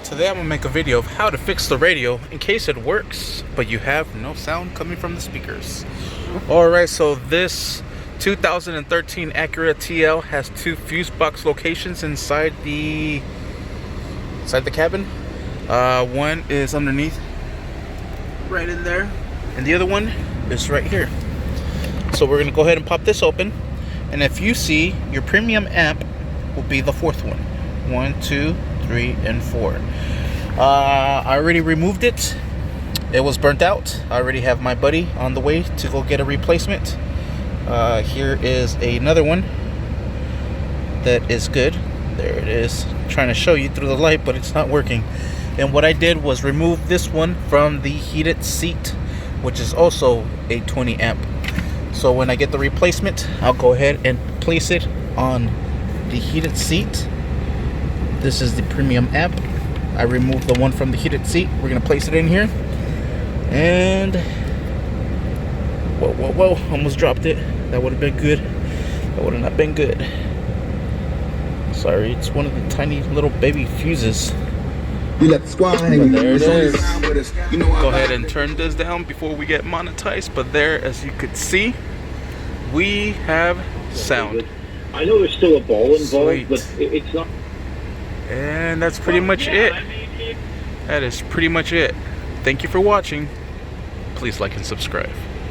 Today I'm gonna make a video of how to fix the radio in case it works, but you have no sound coming from the speakers. Alright, so this 2013 Acura TL has two fuse box locations inside the cabin. One is underneath, right in there, and the other one is right here. So we're gonna go ahead and pop this open, and if you see, your premium amp will be the fourth one. 1, 2, 3, and 4. I already removed it. It was burnt out. I already have my buddy on the way to go get a replacement. Here is another one that is good. There it is. I'm trying to show you through the light, but it's not working. And what I did was remove this one from the heated seat, which is also a 20 amp. So when I get the replacement, I'll go ahead and place it on the heated seat. This is the premium amp. I removed the one from the heated seat. We're gonna place it in here. And whoa, almost dropped it. That would have been good. That would have not been good. Sorry, it's one of the tiny little baby fuses. You let the squad hang. There it is. Go ahead and turn this down before we get monetized. But there, as you could see, we have sound. I know there's still a ball involved, Sweet. but it's not. And that's pretty much it. That is pretty much it. Thank you for watching. Please like and subscribe.